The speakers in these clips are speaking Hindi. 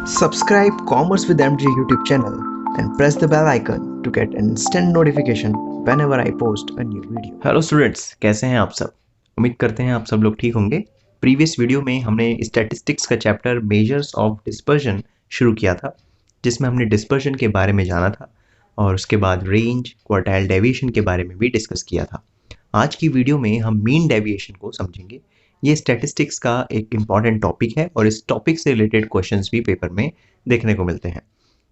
Subscribe Commerce with MJ YouTube channel and press the bell icon to get instant notification whenever I post a new video. Hello students, कैसे हैं आप सब। उम्मीद करते हैं आप सब लोग ठीक होंगे। प्रीवियस वीडियो में हमने स्टैटिस्टिक्स का चैप्टर मेजर्स ऑफ डिस्पर्जन शुरू किया था, जिसमें हमने डिस्पर्जन के बारे में जाना था और उसके बाद रेंज, क्वार्टाइल डेविएशन के बारे में भी डिस्कस किया था। आज की वीडियो में हम मीन डेविएशन को समझेंगे। ये स्टैटिस्टिक्स का एक इम्पॉर्टेंट टॉपिक है और इस टॉपिक से रिलेटेड क्वेश्चंस भी पेपर में देखने को मिलते हैं।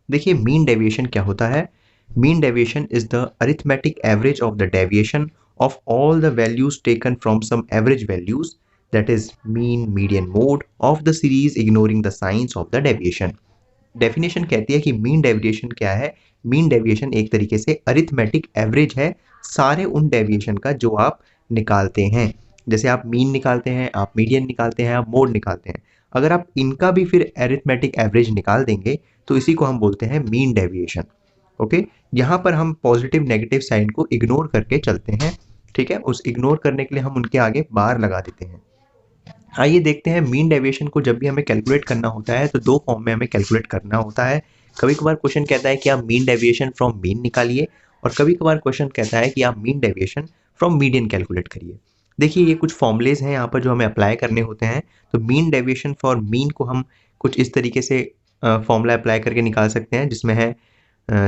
देखिए, मीन डेविएशन क्या होता है। Mean deviation is the arithmetic average of the deviation of all the values taken from some average values, that is mean, median, mode of the series ignoring the signs of the deviation. Definition कहती है कि mean deviation क्या है। mean deviation एक तरीके से arithmetic average है सारे उन deviation का जो आप निकालते हैं। जैसे आप mean निकालते हैं, आप median निकालते हैं, आप mode निकालते हैं। अगर आप इनका भी फिर arithmetic average निकाल देंगे तो इसी को हम बोलते हैं mean deviation। ओके, यहाँ पर हम पॉजिटिव नेगेटिव साइन को इग्नोर करके चलते हैं। ठीक है, उस इग्नोर करने के लिए हम उनके आगे बार लगा देते हैं। आइए देखते हैं, मीन डेविएशन को जब भी हमें कैलकुलेट करना होता है तो दो फॉर्म में हमें कैलकुलेट करना होता है। कभी कभार क्वेश्चन कहता है कि आप मीन डेविएशन फ्रॉम मीन निकालिए, और कभी कभार क्वेश्चन कहता है कि आप mean deviation from median calculate करिए। देखिए, ये कुछ फॉर्मुलेज हैं यहाँ पर जो हमें अप्लाई करने होते हैं। तो मीन डेविएशन फॉर मीन को हम कुछ इस तरीके से फॉर्मूला अप्लाई करके निकाल सकते हैं, जिसमें है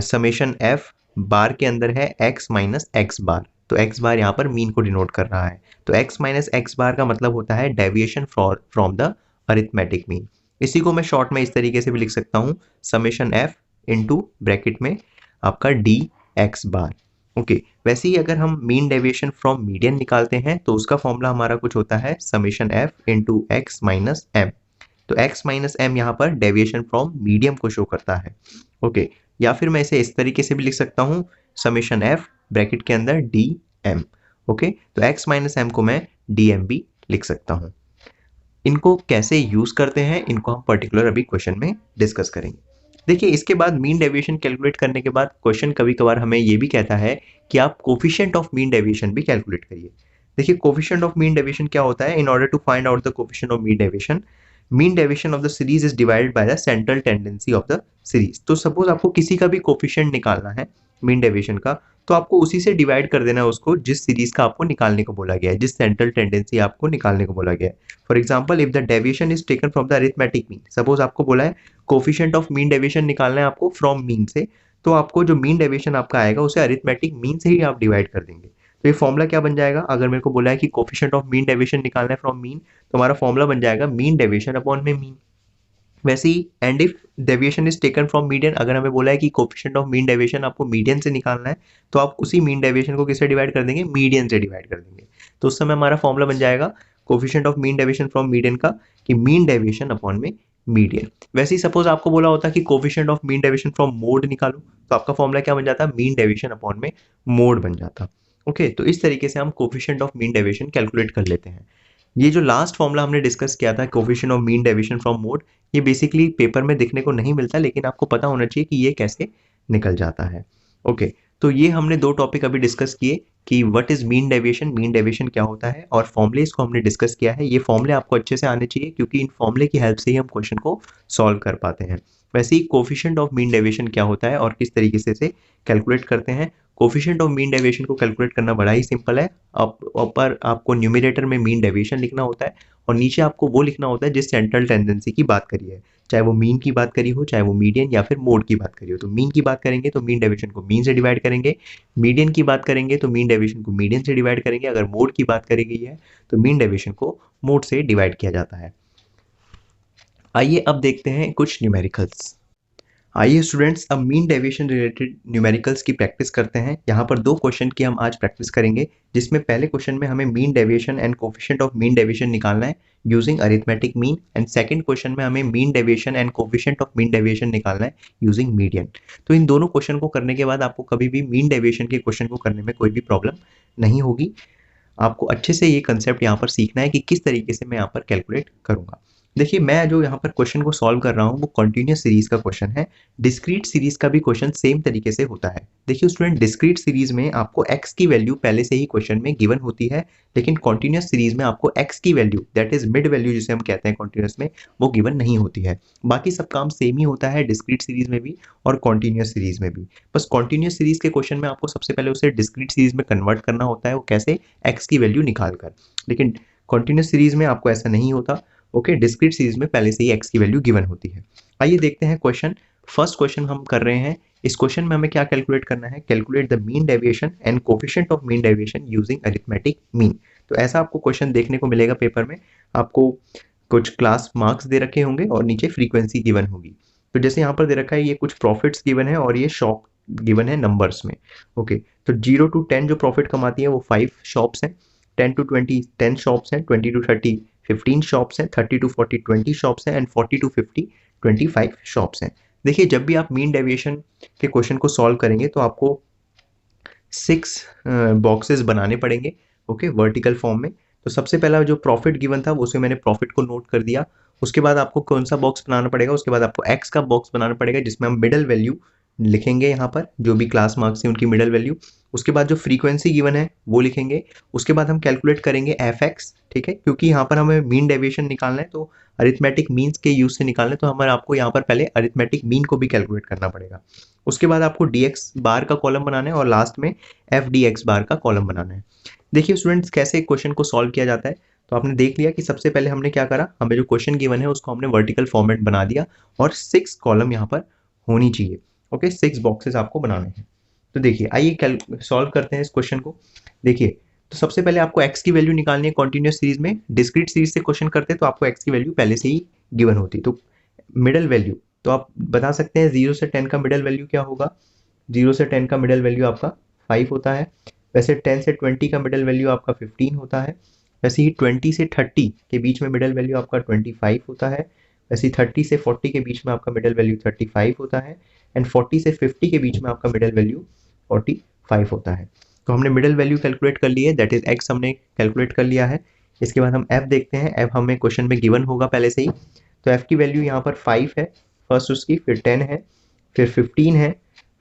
समेशन एफ, बार के अंदर है एक्स माइनस एक्स बार। तो एक्स बार यहाँ पर मीन को डिनोट कर रहा है। तो एक्स माइनस एक्स बार का मतलब होता है deviation from the arithmetic mean. इसी को मैं शॉर्ट में इस तरीके से भी लिख सकता हूँ, समेशन एफ इंटू ब्रैकेट में आपका डी एक्स बार। ओके, वैसे ही अगर हम मीन डेविएशन फ्रॉम मीडियन निकालते हैं तो उसका फॉर्मूला हमारा कुछ होता है summation F into X minus M. तो एक्स माइनस एम यहाँ पर डेविएशन फ्रॉम मीडियम को शो करता है। ओके, या फिर मैं इसे इस तरीके से भी लिख सकता हूँ, समेशन एफ ब्रैकेट के अंदर डी एम। ओके, तो एक्स माइनस एम को मैं डी एम भी लिख सकता हूँ। इनको कैसे यूज करते हैं, इनको हम पर्टिकुलर अभी क्वेश्चन में डिस्कस करेंगे। देखिए, इसके बाद मीन डेविएशन कैलकुलेट करने के बाद क्वेश्चन कभी कभार हमें ये भी कहता है कि आप कोफिशिएंट ऑफ मीन डेविएशन भी कैलकुलेट करिए। देखिए, कोफिशिएंट ऑफ मीन डेविएशन क्या होता है। In order to find out the coefficient of mean deviation, mean deviation of the series is divided by the central tendency of the series. तो सपोज आपको किसी का भी कोफिशिएंट निकालना है मीन डेविएशन का, तो आपको उसी से डिवाइड कर देना है उसको जिस सीरीज का आपको निकालने को बोला गया है, जिस सेंट्रल टेंडेंसी आपको निकालने को बोला गया है। For example, if the deviation is taken from the arithmetic mean, suppose आपको बोला है कोफिशिएंट ऑफ मीन डेविएशन निकालना है आपको फ्रॉम मीन से, तो आपको जो मीन डेविएशन आपका आएगा उसे अरिथमेटिक मीन से ही आप डिवाइड कर देंगे। तो ये फॉर्मूला क्या बन जाएगा। अगर मेरे को बोला है कि कोफिशिएंट ऑफ मीन डेविएशन निकालना है फ्रॉम मीन, तो हमारा फॉर्मूला बन जाएगा मीन डेविएशन अपॉन में मीन। वैसे ही and if deviation is taken from median, अगर हमें बोला है कि कोफिशिएंट ऑफ मीन डेविएशन आपको मीडियन से निकालना है, तो आप उसी मीन डेविएशन को किससे डिवाइड कर देंगे, मीडियन से डिवाइड कर देंगे। तो उस समय हमारा फॉर्मूला बन जाएगा coefficient of mean deviation from median का कि मीन डेविएशन अपॉन में मीडियन। वैसे ही सपोज आपको बोला होता कि coefficient of mean deviation from mode निकालो, तो आपका फॉर्मूला क्या बन जाता, मीन डेविएशन अपॉन में मोड बन जाता। ओके, तो इस तरीके से हम coefficient of mean deviation calculate कर लेते हैं। ये जो लास्ट फॉर्मूला हमने डिस्कस किया था, coefficient of mean deviation from mode, ये बेसिकली पेपर में दिखने को नहीं मिलता, लेकिन आपको पता होना चाहिए कि ये कैसे निकल जाता है। ओके, तो ये हमने दो टॉपिक अभी डिस्कस किए कि व्हाट इज मीन डेविएशन क्या होता है, और फॉर्मुलेस को हमने डिस्कस किया है। ये फॉर्मुले आपको अच्छे से आने चाहिए, क्योंकि इन फॉर्मुले की हेल्प से ही हम क्वेश्चन को सॉल्व कर पाते हैं। वैसे ही कोफिशिएंट ऑफ मीन डेविएशन क्या होता है और किस तरीके से इसे कैलकुलेट करते हैं। कोफिशिएंट ऑफ मीन डेविएशन को कैलकुलेट करना बड़ा ही सिंपल है। ऊपर आपको न्यूमरेटर में मीन डेविएशन लिखना होता है और नीचे आपको वो लिखना होता है जिस सेंट्रल टेंडेंसी की बात करी है, चाहे वो मीन की बात करी हो, चाहे वो मीडियन या फिर मोड की बात करी हो। तो मीन की बात करेंगे तो मीन डेविएशन को मीन से डिवाइड करेंगे, मीडियन की बात करेंगे तो मीन डेविएशन को मीडियन से डिवाइड करेंगे, अगर मोड की बात करी गई है तो मीन डेविएशन को मोड से डिवाइड किया जाता है। आइए अब देखते हैं कुछ न्यूमेरिकल्स। आइए स्टूडेंट्स, अब मीन डेविएशन रिलेटेड न्यूमेरिकल्स की प्रैक्टिस करते हैं। यहाँ पर दो क्वेश्चन की हम आज प्रैक्टिस करेंगे, जिसमें पहले क्वेश्चन में हमें mean deviation and coefficient of mean deviation निकालना है using arithmetic mean, and second question में हमें mean deviation and coefficient of mean deviation निकालना है यूजिंग मीडियन। तो इन दोनों क्वेश्चन को करने के बाद आपको कभी भी मीन डेविएशन के क्वेश्चन को करने में कोई भी प्रॉब्लम नहीं होगी। आपको अच्छे से ये कंसेप्ट यहाँ पर सीखना है कि किस तरीके से मैं यहाँ पर कैलकुलेट करूँगा। देखिए मैं जो यहाँ पर क्वेश्चन को सॉल्व कर रहा हूँ वो कॉन्टिन्यूस सीरीज का क्वेश्चन है। डिस्क्रीट सीरीज का भी क्वेश्चन सेम तरीके से होता है। देखिए स्टूडेंट, डिस्क्रीट सीरीज में आपको x की वैल्यू पहले से ही क्वेश्चन में गिवन होती है, लेकिन कॉन्टिन्यूस सीरीज में आपको x की value, that is mid value जिसे हम कहते हैं कॉन्टिन्यूस में, वो गिवन नहीं होती है। बाकी सब काम सेम ही होता है डिस्क्रीट सीरीज में भी और कॉन्टिन्यूस सीरीज में भी। बस कॉन्टिन्यूस सीरीज के क्वेश्चन में आपको सबसे पहले उसे डिस्क्रीट सीरीज में कन्वर्ट करना होता है, वो कैसे, x की वैल्यू निकाल कर। लेकिन कॉन्टिन्यूस सीरीज में आपको ऐसा नहीं होता। ओके, डिस्क्रीट सीरीज में पहले से ही x की वैल्यू गिवन होती है। आइए देखते हैं क्वेश्चन। फर्स्ट क्वेश्चन हम कर रहे हैं। इस क्वेश्चन में हमें क्या कैलकुलेट करना है? Calculate the mean deviation and coefficient of mean deviation using arithmetic mean. तो ऐसा आपको क्वेश्चन देखने को मिलेगा पेपर में। आपको कुछ क्लास मार्क्स दे रखे होंगे और नीचे फ्रीक्वेंसी गिवन होगी। तो जैसे यहाँ पर दे रखा है, ये कुछ प्रॉफिट्स गिवन है और ये शॉप गिवन है नंबर्स में। ओके, तो 0 to 10 जो प्रॉफिट कमाती है वो 5 शॉप्स हैं, 10 to 20 10 शॉप्स हैं, 20 to 30 15 शॉप्स हैं, 30 to 40 20 शॉप्स हैं एंड 40 to 50 25 शॉप्स हैं। देखिए जब भी आप मीन डेविएशन के क्वेश्चन को सॉल्व करेंगे तो आपको 6 बॉक्सेस बनाने पड़ेंगे, ओके, वर्टिकल फॉर्म में। तो सबसे पहला जो प्रॉफिट गिवन था उसे मैंने प्रॉफिट को नोट कर दिया। उसके बाद आपको कौन सा बॉक्स बनाना पड़ेगा? उसके बाद आपको एक्स का बॉक्स बनाना पड़ेगा जिसमें हम मिडल वैल्यू लिखेंगे, यहाँ पर जो भी क्लास मार्क्स है उनकी मिडल वैल्यू। उसके बाद जो फ्रीक्वेंसी गिवन है वो लिखेंगे। उसके बाद हम कैलकुलेट करेंगे एफ एक्स, ठीक है, क्योंकि यहाँ पर हमें मीन डेविएशन निकालना है तो अरिथमेटिक मीन्स के यूज से निकालना है, तो हमारे आपको यहाँ पर पहले अरिथमेटिक मीन को भी कैलकुलेट करना पड़ेगा। उसके बाद आपको डी एक्स बार का कॉलम बनाना है और लास्ट में एफ डी एक्स बार का कॉलम बनाना है। देखिए स्टूडेंट्स, कैसे क्वेश्चन को सॉल्व किया जाता है। तो आपने देख लिया कि सबसे पहले हमने क्या करा, हमें जो क्वेश्चन गिवन है उसको हमने वर्टिकल फॉर्मेट बना दिया और 6 कॉलम यहाँ पर होनी चाहिए। ओके, 6 बॉक्सेस आपको बनाने हैं। तो देखिए आइए सॉल्व करते हैं इस क्वेश्चन को। देखिए तो सबसे पहले आपको x की वैल्यू निकालनी है कॉन्टिन्यूस सीरीज में। डिस्क्रीट सीरीज से क्वेश्चन करते हैं तो आपको x की वैल्यू पहले से ही गिवन होती। तो मिडल वैल्यू तो आप बता सकते हैं 0 से 10 का मिडल वैल्यू क्या होगा? 0 से 10 का मिडल वैल्यू आपका 5 होता है। वैसे 10 से 20 का मिडल वैल्यू आपका 15 होता है। वैसे ही 20 से 30 के बीच में मिडल वैल्यू आपका 25 होता है। वैसे ही 30 से 40 के बीच में आपका मिडल वैल्यू 35 होता है एंड 40 से 50 के बीच में आपका मिडल वैल्यू 45 होता है। तो हमने मिडल वैल्यू कैलकुलेट कर ली है, दैट इज एक्स हमने कैलकुलेट कर लिया है। इसके बाद हम एफ देखते हैं। एफ हमें क्वेश्चन में गिवन होगा पहले से ही। तो एफ की वैल्यू यहाँ पर 5 है फर्स्ट उसकी, फिर 10 है, फिर 15 है,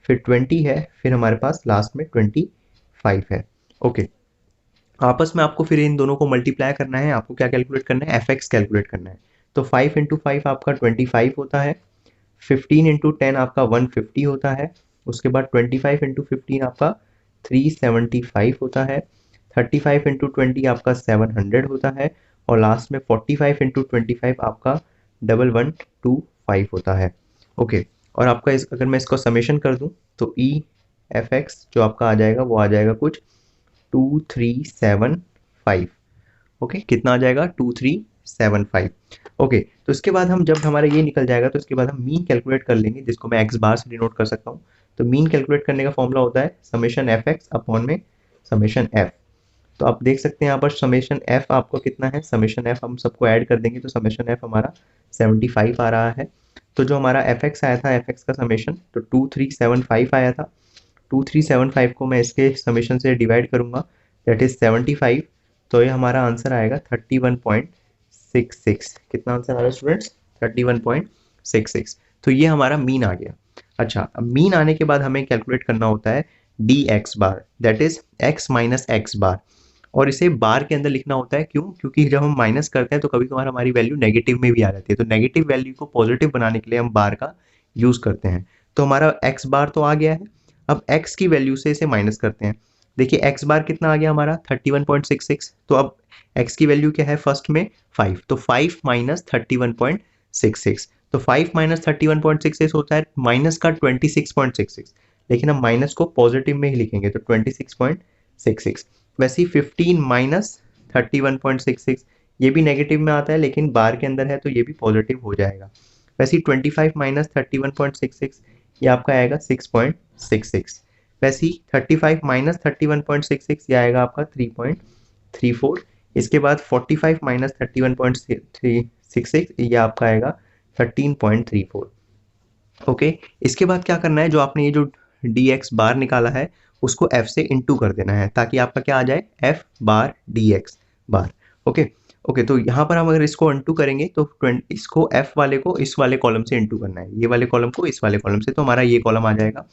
फिर 20 है, फिर हमारे पास लास्ट में 25 है। ओके, आपस में आपको फिर इन दोनों को मल्टीप्लाई करना है। आपको क्या कैलकुलेट करना है? एफ एक्स कैलकुलेट करना है। तो 5 इंटू 5 आपका 25 होता है। 15 इंटू 10 आपका 150 होता है। उसके बाद 25 इंटू 15 आपका 375 होता है। 35 इंटू 20 आपका 700 होता है और लास्ट में 45 इंटू 25 आपका 1125 होता है। ओके, और आपका अगर मैं इसका समेशन कर दूं तो ई एफ एक्स जो आपका आ जाएगा वो आ जाएगा कुछ 2375। ओके, कितना आ जाएगा? 2375। ओके, तो इसके बाद हम जब हमारा ये निकल जाएगा तो इसके बाद हम मीन कैलकुलेट कर लेंगे, जिसको मैं एक्स बार से डिनोट कर सकता हूँ। तो मीन कैलकुलेट करने का फॉर्मूला होता है समेशन एफ एक्स अपॉन में समेशन एफ। तो आप देख सकते हैं यहाँ पर समेशन एफ आपको कितना है, समेशन एफ हम सबको ऐड कर देंगे तो समेशन एफ हमारा 75 आ रहा है। तो जो हमारा एफ एक्स आया था, एफ एक्स का समेशन तो 2375 आया था। 2375 को मैं इसके समेशन से डिवाइड करूंगा, दैट इज 75। तो ये हमारा आंसर आएगा 31.66। कितना आंसर आ रहा है स्टूडेंट्स? 31.66। तो ये हमारा मीन आ गया। अच्छा, अब मीन आने के बाद हमें कैलकुलेट करना होता है D X bar, that is X minus X bar, और इसे बार के अंदर लिखना होता है। क्यों? क्योंकि जब हम माइनस करते हैं तो कभी कभार हमारी वैल्यू नेगेटिव में भी आ जाती है, तो नेगेटिव वैल्यू को पॉजिटिव बनाने के लिए हम बार का यूज करते हैं। तो हमारा एक्स बार तो आ गया है। अब x की वैल्यू से इसे माइनस करते हैं। देखिए x बार कितना आ गया हमारा 31.66। तो अब x की वैल्यू क्या है फर्स्ट में 5, तो 5 माइनस 31.66। तो 5 माइनस 31.66 होता है माइनस का 26.66, लेकिन हम माइनस को पॉजिटिव में ही लिखेंगे तो 26.66। वैसे ही 15 माइनस 31.66 ये भी नेगेटिव में आता है लेकिन बार के अंदर है तो ये भी पॉजिटिव हो जाएगा। वैसे ही 25 माइनस 31.66 ये आपका आएगा 6.66। वैसे ही 35 माइनस 31.66 ये आएगा आपका 3.34। इसके बाद 45 माइनस 31.66 ये आपका आएगा 13.34। ओके, इसके बाद क्या करना है, जो आपने ये जो डी एक्स बार निकाला है उसको f से इंटू कर देना है ताकि आपका क्या आ जाए, f बार डी एक्स बार। ओके, ओके, तो यहाँ पर हम अगर इसको अनटू करेंगे तो इसको f वाले को इस वाले कॉलम से इनटू करना है, ये वाले कॉलम को इस वाले कॉलम से, तो हमारा ये कॉलम आ जाएगा।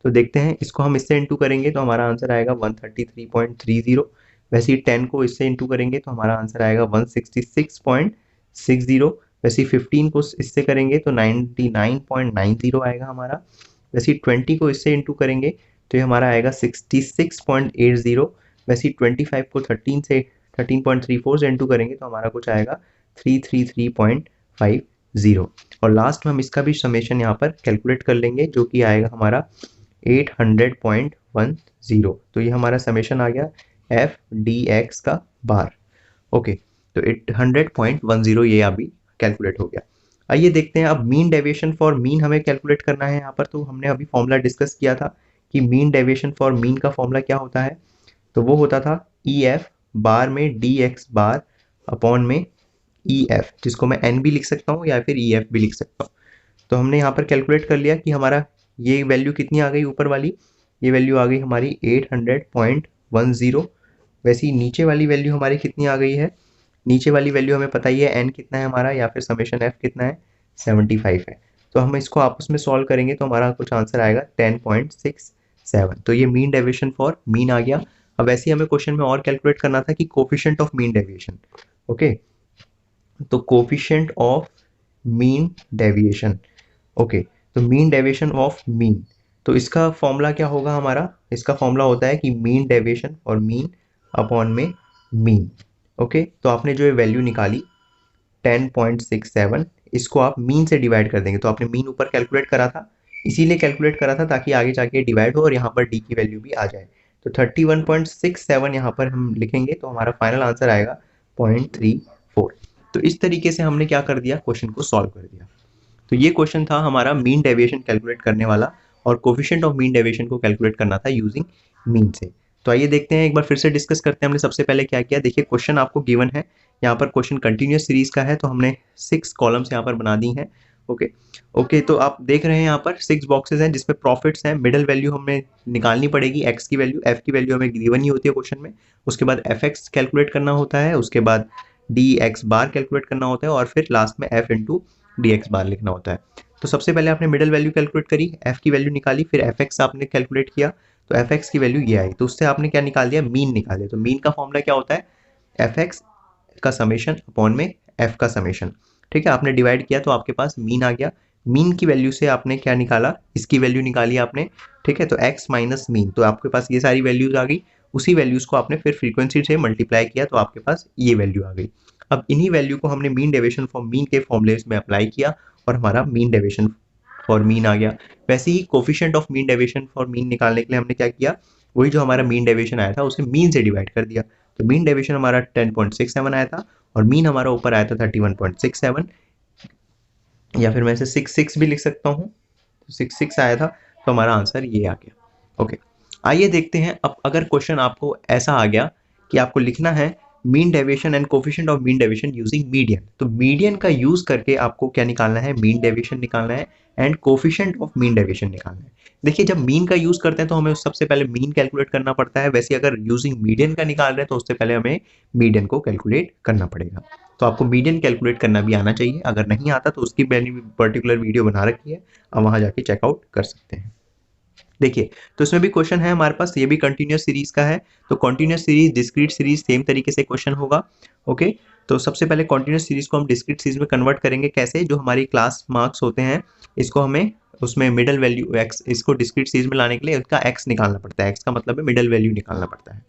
तो देखते हैं, इसको हम इससे इनटू करेंगे तो हमारा आंसर आएगा 133.30। वैसे ही 10 को इससे इनटू करेंगे तो हमारा आंसर आएगा 166.60। वैसे ही 15 को इससे करेंगे तो 99.90 आएगा हमारा। वैसे ही 20 को इससे इनटू करेंगे तो ये हमारा आएगा 66.80। वैसे ही 25 को 13.34 से इनटू करेंगे तो हमारा कुछ आएगा 333.50। और लास्ट में हम इसका भी समेशन यहाँ पर कैलकुलेट कर लेंगे जो कि आएगा हमारा 800.10। तो ये हमारा समेशन आ गया एफ डी एक्स का बार। ओके, तो 800.10 ये अभी कैलकुलेट हो गया। आइए देखते हैं अब मीन डेविएशन फॉर मीन हमें कैलकुलेट करना है यहाँ पर। तो हमने अभी फॉर्मूला डिस्कस किया था कि मीन डेविएशन फॉर मीन का फॉर्मूला क्या होता है। तो वो होता था ई एफ बार में डी एक्स बार अपॉन में ई एफ, जिसको मैं एन भी लिख सकता हूँ या फिर ई एफ भी लिख सकता हूँ। तो हमने यहाँ पर कैलकुलेट कर लिया कि हमारा ये वैल्यू कितनी आ गई ऊपर वाली, ये वैल्यू आ गई हमारी 800.10। वैसे ही नीचे वाली वैल्यू हमारी कितनी आ गई है, नीचे वाली वैल्यू हमें पता ही है एन कितना है हमारा या फिर समेशन एफ कितना है, 75 है। तो हम इसको आपस में सॉल्व करेंगे तो हमारा कुछ आंसर आएगा 10.67। तो ये मीन डेविएशन फॉर मीन आ गया। अब वैसे ही हमें क्वेश्चन में और कैलकुलेट करना था कि coefficient of mean deviation. Okay, तो coefficient of mean deviation. Okay, तो मीन डेविएशन ऑफ मीन, तो इसका फॉर्मूला क्या होगा हमारा, इसका फॉर्मूला होता है कि मीन डेविएशन और मीन अपॉन में मीन। ओके, तो आपने जो ये वैल्यू निकाली 10.67, इसको आप मीन से डिवाइड कर देंगे। तो आपने मीन ऊपर कैलकुलेट करा था, इसीलिए कैलकुलेट करा था ताकि आगे जाके डिवाइड हो और यहाँ पर डी की वैल्यू भी आ जाए। तो 31.67 यहाँ पर हम लिखेंगे तो हमारा फाइनल आंसर आएगा 0.34। तो इस तरीके से हमने क्या कर दिया, क्वेश्चन को सॉल्व कर दिया। तो ये क्वेश्चन था हमारा मीन डेविएशन कैलकुलेट करने वाला और कोफिशिएंट ऑफ मीन डेविएशन को कैलकुलेट करना था यूजिंग मीन से। तो आइए देखते हैं, एक बार फिर से डिस्कस करते हैं हमने सबसे पहले क्या किया। देखिए क्वेश्चन आपको गिवन है, यहाँ पर क्वेश्चन कंटिन्यूस सीरीज का है, तो हमने 6 कॉलम्स यहाँ पर बना दी हैं। ओके, तो आप देख रहे हैं यहाँ पर 6 बॉक्सेस हैं जिसमें प्रॉफिट्स हैं। मिडल वैल्यू हमें निकालनी पड़ेगी, एक्स की वैल्यू, एफ की वैल्यू हमें गिवन ही होती है क्वेश्चन में। उसके बाद एफ एक्स कैलकुलेट करना होता है, उसके बाद डी एक्स बार कैलकुलेट करना होता है और फिर लास्ट में एफ इंटू डी एक्स बार लिखना होता है। तो सबसे पहले आपने मिडल वैल्यू कैलकुलेट करी, एफ की वैल्यू निकाली, फिर एफ एक्स आपने कैलकुलेट किया तो एफ एक्स की वैल्यू ये आई। तो उससे आपने क्या निकाल दिया, मीन निकाल दिया। तो मीन का फॉर्मूला क्या होता है, एफ एक्स का समेशन अपॉन में एफ का समेशन। ठीक है, आपने डिवाइड किया तो आपके पास मीन आ गया। मीन की वैल्यू से आपने क्या निकाला, इसकी वैल्यू निकाली आपने। ठीक है, तो एक्स माइनस मीन, तो आपके पास ये सारी वैल्यूज आ गई। उसी वैल्यूज को आपने फिर फ्रीक्वेंसी से मल्टीप्लाई किया तो आपके पास ये वैल्यू आ गई। अब इन्हीं वैल्यू को हमने मीन डेविएशन फॉर मीन के फॉर्मूले में अप्लाई किया और हमारा मीन डेविएशन फॉर मीन आ गया। वैसे ही coefficient of mean deviation for mean निकालने के लिए हमने क्या किया, वही जो हमारा मीन डेविएशन आया था उसे मीन से डिवाइड कर दिया। तो मीन डेविएशन हमारा 10.67 आया था और मीन हमारा ऊपर आया था 31.67, या फिर मैं इसे 66 भी लिख सकता हूँ। तो 66 आया था, तो हमारा आंसर ये आ गया। ओके, आइए देखते हैं अब अगर क्वेश्चन आपको ऐसा आ गया कि आपको लिखना है mean deviation and coefficient of mean deviation using median. तो मीडियन का यूज करके आपको क्या निकालना है, मीन डेविएशन निकालना है and coefficient of mean deviation निकालना है। देखिए जब मीन का यूज करते हैं तो हमें सबसे पहले मीन कैलकुलेट करना पड़ता है। वैसे अगर यूजिंग मीडियन का निकाल रहे हैं तो उससे पहले हमें मीडियन को कैलकुलेट करना पड़ेगा। तो आपको मीडियन कैलकुलेट करना भी आना चाहिए, अगर नहीं आता तो उसकी मैंने पर्टिकुलर वीडियो बना रखी है, आप वहां जाके चेकआउट कर सकते हैं। देखिए तो इसमें भी क्वेश्चन है हमारे पास, ये भी कंटिन्यूस सीरीज का है। तो continuous series discrete series same तरीके से क्वेश्चन होगा। ओके, तो सबसे पहले कंटिन्यूस सीरीज को हम डिस्क्रीट सीरीज में कन्वर्ट करेंगे। कैसे, जो हमारी क्लास मार्क्स होते हैं इसको हमें उसमें मिडल वैल्यू एक्स, इसको डिस्क्रीट सीरीज में लाने के लिए इसका एक्स निकालना पड़ता है। एक्स का मतलब है मिडल वैल्यू निकालना पड़ता है।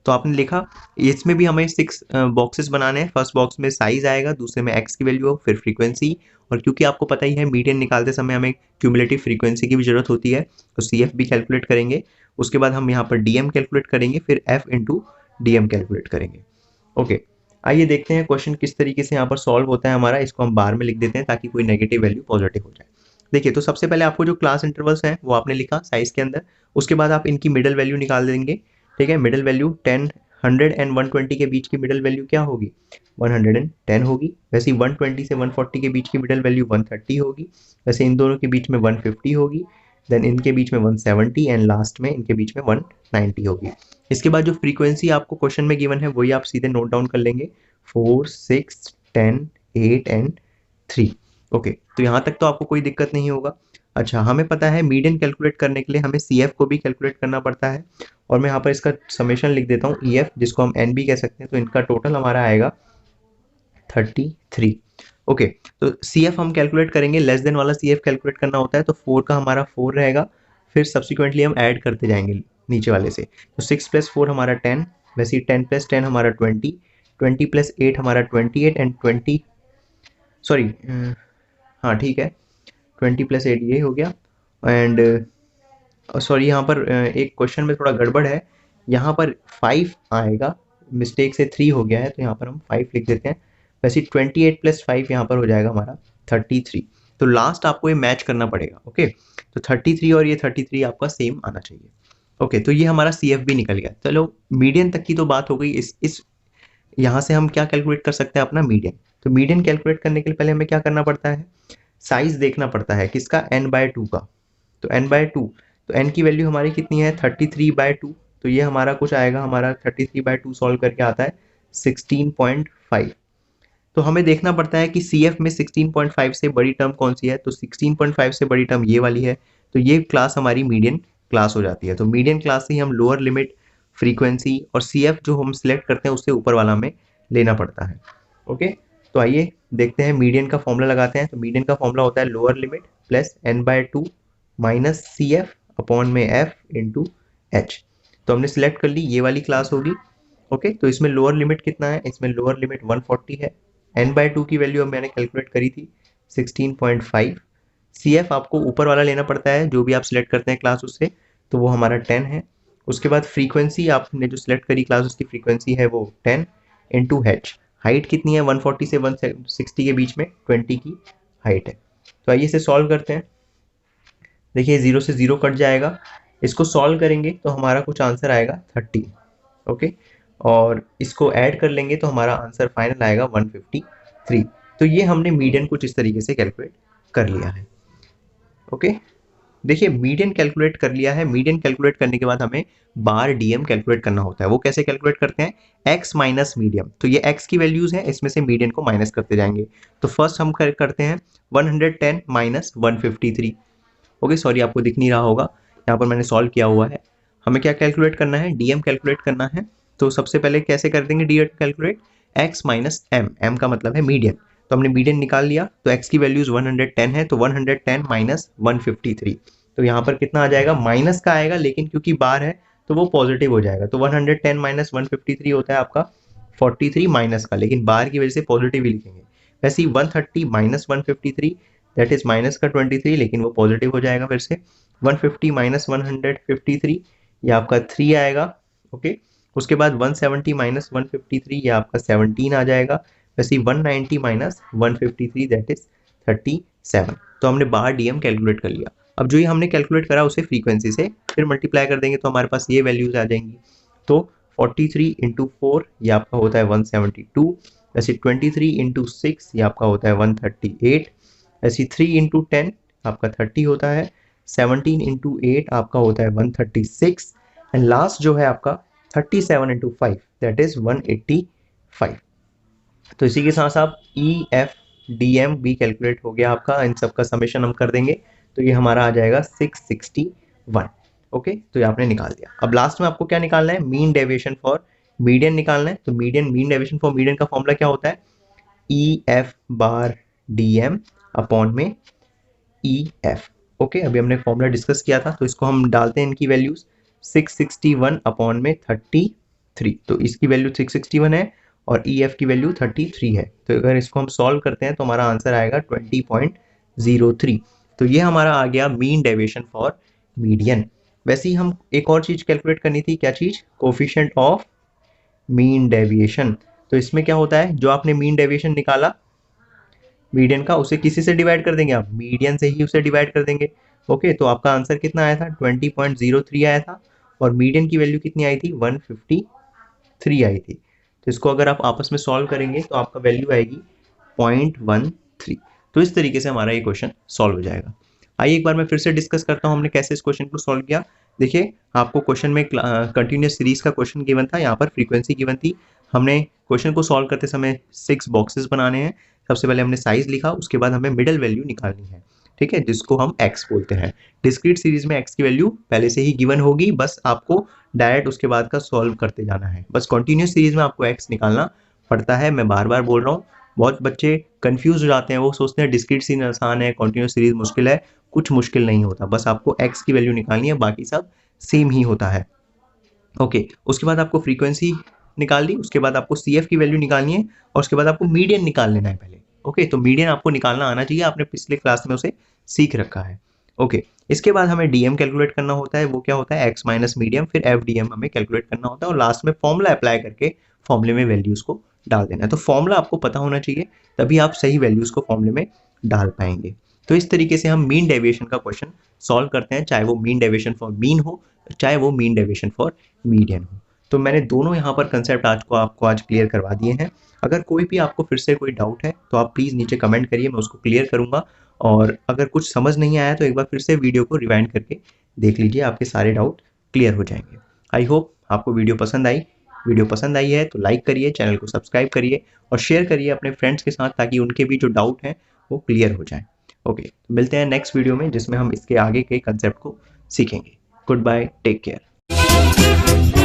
तो आपने लिखा, इसमें भी हमें 6 बॉक्सेस बनाने हैं। फर्स्ट बॉक्स में साइज आएगा, दूसरे में एक्स की वैल्यू, फिर फ्रीक्वेंसी, और क्योंकि आपको पता ही है मीडियन निकालते समय हमें क्यूमुलेटिव फ्रीक्वेंसी की भी जरूरत होती है, तो सी एफ भी कैलकुलेट करेंगे। उसके बाद हम यहाँ पर डी एम कैलकुलेट करेंगे, फिर F into D M calculate करेंगे। ओके, आइए देखते हैं क्वेश्चन किस तरीके से यहाँ पर सॉल्व होता है हमारा। इसको हम बार में लिख देते हैं ताकि कोई नेगेटिव वैल्यू पॉजिटिव हो जाए। देखिए तो सबसे पहले आपको जो क्लास इंटरवल्स हैं वो आपने लिखा साइज के अंदर, उसके बाद आप इनकी मिडल वैल्यू निकाल देंगे। ठीक है, मिडल वैल्यू 100 एंड 120 के बीच की मिडल वैल्यू क्या होगी, 110 होगी। वैसे ही 120 से 140 के बीच की मिडल वैल्यू 130 होगी। वैसे इन दोनों के बीच में 150 होगी। देन इनके बीच में 170 एंड लास्ट में इनके बीच में 190 होगी। इसके बाद जो फ्रीक्वेंसी आपको क्वेश्चन में गिवन है वही आप सीधे नोट डाउन कर लेंगे, 4, 6, 10, 8 एंड 3। ओके, तो यहाँ तक तो आपको कोई दिक्कत नहीं होगा। अच्छा, हमें पता है मीडियन कैलकुलेट करने के लिए हमें CF को भी कैलकुलेट करना पड़ता है, और मैं यहाँ पर इसका समेशन लिख देता हूँ EF, जिसको हम N भी कह सकते हैं। तो इनका टोटल हमारा आएगा 33। ओके, तो CF हम कैलकुलेट करेंगे, लेस देन वाला CF कैलकुलेट करना होता है, तो 4 का हमारा 4 रहेगा, फिर सब्सिक्वेंटली हम ऐड करते जाएंगे नीचे वाले से। तो 6 + 4 हमारा 10, वैसे ही 10 + 10 हमारा 20, 20 + 8 हमारा 28 एंड 20, सॉरी, हाँ ठीक है, 20 + 8 ये हो गया। एंड सॉरी, यहाँ पर एक क्वेश्चन में थोड़ा गड़बड़ है, यहाँ पर 5 आएगा, मिस्टेक से 3 हो गया है, तो यहाँ पर हम 5 लिख देते हैं। वैसे 28 + 5 यहाँ पर हो जाएगा हमारा 33। तो लास्ट आपको ये मैच करना पड़ेगा। ओके, तो 33 और ये 33 आपका सेम आना चाहिए। ओके, तो ये हमारा CF भी निकल गया। चलो, मीडियन तक की तो बात हो गई। इस यहाँ से हम क्या कैलकुलेट कर सकते हैं, अपना मीडियन। तो मीडियन कैलकुलेट करने के लिए पहले हमें क्या करना पड़ता है, साइज देखना पड़ता है, किसका, n/2 का। तो n/2, तो n की वैल्यू हमारी कितनी है, 33/2। तो ये हमारा कुछ आएगा, हमारा 33/2 सॉल्व करके आता है 16.5। तो हमें देखना पड़ता है कि CF में 16.5 से बड़ी टर्म कौन सी है। तो 16.5 से बड़ी टर्म ये वाली है, तो ये क्लास हमारी मीडियन क्लास हो जाती है। तो मीडियन क्लास से ही हम लोअर लिमिट, फ्रीक्वेंसी और CF जो हम सिलेक्ट करते हैं उससे ऊपर वाला हमें लेना पड़ता है। ओके, तो आइए देखते हैं, मीडियन का फॉर्मूला लगाते हैं। तो मीडियन का फॉर्मूला होता है lower limit plus n/2 minus CF upon में F इंटू H। तो हमने सिलेक्ट कर ली, ये वाली क्लास होगी। ओके, तो इसमें लोअर लिमिट कितना है, इसमें लोअर लिमिट 140 है। n/2 की वैल्यू अब मैंने कैलकुलेट करी थी 16.5। CF आपको ऊपर वाला लेना पड़ता है, जो भी आप सिलेक्ट करते हैं क्लास उससे, तो वो हमारा 10 है। उसके बाद फ्रीक्वेंसी आपने जो सिलेक्ट करी क्लास, उसकी फ्रीक्वेंसी है वो 10 इंटू H। हाइट कितनी है, 140 से 160 के बीच में 20 की हाइट है। तो आइए इसे सॉल्व करते हैं। देखिए 0 से 0 कट जाएगा, इसको सॉल्व करेंगे तो हमारा कुछ आंसर आएगा 30। ओके, और इसको ऐड कर लेंगे तो हमारा आंसर फाइनल आएगा 153। तो ये हमने मीडियन कुछ इस तरीके से कैलकुलेट कर लिया है। ओके, देखिए मीडियन कैलकुलेट कर लिया है। मीडियन कैलकुलेट करने के बाद हमें बार DM कैलकुलेट करना होता है। वो कैसे कैलकुलेट करते हैं, x माइनस मीडियम। तो ये x की वैल्यूज हैं, इसमें से मीडियन को माइनस करते जाएंगे। तो फर्स्ट हम करते हैं 110 माइनस 153। ओके, सॉरी आपको दिख नहीं रहा होगा, यहाँ पर मैंने सॉल्व किया हुआ है। हमें क्या कैलकुलेट करना है, DM कैलकुलेट करना है। तो सबसे पहले कैसे कर देंगे DM calculate, x minus m, m का मतलब है मीडियन। तो हमने मीडियन निकाल लिया, तो x की वैल्यूज 110 है, तो 110 माइनस 153। तो यहाँ पर कितना आ जाएगा, माइनस का आएगा, लेकिन क्योंकि बार है तो वो पॉजिटिव हो जाएगा। तो 110 माइनस 153 होता है आपका 43 माइनस का, लेकिन बार की वजह से पॉजिटिव ही लिखेंगे। वैसे ही 130 माइनस 153, दैट इज माइनस का 23, लेकिन वो पॉजिटिव हो जाएगा फिर से। 150 माइनस 153, ये आपका 3 आएगा। ओके, उसके बाद 170 माइनस 153, ये आपका 17 आ जाएगा। वैसे 190 माइनस 153, दैट इज 37। तो हमने बार DM कैलकुलेट कर लिया। अब जो ये हमने कैलकुलेट करा उसे फ्रीक्वेंसी से फिर मल्टीप्लाई कर देंगे, तो हमारे पास ये वैल्यूज आ जाएंगी। तो 43 इंटू 4 ये आपका होता है 172। वैसे 23 इंटू 6 ये आपका होता है 138। ऐसी 3 इंटू 10 आपका 30 होता है। 17 इंटू 8 आपका होता है 136। एंड लास्ट जो है आपका 37 इंटू 5, दैट इज 185। तो इसी के साथ साथ EFDM भी कैलकुलेट हो गया आपका। इन सब का समेशन हम कर देंगे तो ये हमारा आ जाएगा 661। ओके, तो ये आपने निकाल दिया। अब लास्ट में आपको क्या निकालना है, मीन डेविएशन फॉर मीडियन निकालना है। तो मीन डेविएशन फॉर मीडियन का फॉर्मूला क्या होता है, EF बार DM अपॉन में EF। ओके, अभी हमने फॉर्मूला डिस्कस किया था, तो इसको हम डालते हैं इनकी वैल्यूज 661 अपॉन में 33। तो इसकी वैल्यू 661 है और EF की वैल्यू 33 है। तो अगर इसको हम सॉल्व करते हैं तो हमारा आंसर आएगा 20.03। तो ये हमारा आ गया मीन डेविएशन फॉर मीडियन। वैसे ही हम एक और चीज कैलकुलेट करनी थी, क्या चीज, कोफिशिएंट ऑफ मीन डेविएशन। तो इसमें क्या होता है, जो आपने मीन डेविएशन निकाला मीडियन का, उसे किसी से डिवाइड कर देंगे, आप मीडियन से ही उसे डिवाइड कर देंगे। ओके, तो आपका आंसर कितना आया था, 20.03 आया था, और मीडियन की वैल्यू कितनी आई थी, 153 आई थी। तो इसको अगर आप आपस में सॉल्व करेंगे तो आपका वैल्यू आएगी 0.13। तो इस तरीके से हमारा ये क्वेश्चन सॉल्व हो जाएगा। आइए एक बार मैं फिर से डिस्कस करता हूँ हमने कैसे इस क्वेश्चन को सॉल्व किया। देखिए आपको क्वेश्चन में कंटिन्यूस सीरीज का क्वेश्चन गिवन था, यहाँ पर फ्रीक्वेंसी गिवन थी। हमने क्वेश्चन को सॉल्व करते समय 6 बॉक्सेस बनाने हैं। सबसे पहले हमने साइज लिखा, उसके बाद हमें मिडल वैल्यू निकालनी है, ठीक है, जिसको हम x बोलते हैं। डिस्क्रीट सीरीज में x की वैल्यू पहले से ही गिवन होगी, बस आपको डायरेक्ट उसके बाद का सॉल्व करते जाना है। बस कंटिन्यूस सीरीज में आपको x निकालना पड़ता है। मैं बार बार बोल रहा हूँ, बहुत बच्चे कंफ्यूज हो जाते हैं, वो सोचते हैं डिस्क्रीट सीरीज आसान है, कंटिन्यूस सीरीज मुश्किल है। कुछ मुश्किल नहीं होता, बस आपको x की वैल्यू निकालनी है, बाकी सब सेम ही होता है। ओके, उसके बाद आपको फ्रीक्वेंसी निकाल ली, उसके बाद आपको CF की वैल्यू निकालनी है और उसके बाद आपको मीडियन निकाल लेना है पहले। ओके, तो मीडियन आपको निकालना आना चाहिए, आपने पिछले क्लास में उसे सीख रखा है। ओके, इसके बाद हमें DM कैलकुलेट करना होता है। वो क्या होता है, x माइनस मीडियम, फिर FDM हमें कैलकुलेट करना होता है और लास्ट में फॉर्मूला अप्लाई करके फॉर्मूले में वैल्यूज को डाल देना है। तो फॉर्मूला आपको पता होना चाहिए, तभी आप सही वैल्यूज को फॉर्मूले में डाल पाएंगे। तो इस तरीके से हम मीन डेविएशन का क्वेश्चन सॉल्व करते हैं, चाहे वो मीन डेविएशन फॉर मीन हो, चाहे वो मीन डेविएशन फॉर मीडियन हो। तो मैंने दोनों यहाँ पर कंसेप्ट आपको आज क्लियर करवा दिए हैं। अगर कोई भी आपको फिर से कोई डाउट है तो आप प्लीज़ नीचे कमेंट करिए, मैं उसको क्लियर करूँगा। और अगर कुछ समझ नहीं आया तो एक बार फिर से वीडियो को रिवाइंड करके देख लीजिए, आपके सारे डाउट क्लियर हो जाएंगे। आई होप आपको वीडियो पसंद आई। वीडियो पसंद आई है तो लाइक करिए, चैनल को सब्सक्राइब करिए और शेयर करिए अपने फ्रेंड्स के साथ, ताकि उनके भी जो डाउट हैं वो क्लियर हो जाएं। ओके, तो मिलते हैं नेक्स्ट वीडियो में, जिसमें हम इसके आगे के कंसेप्ट को सीखेंगे। Good bye, take care.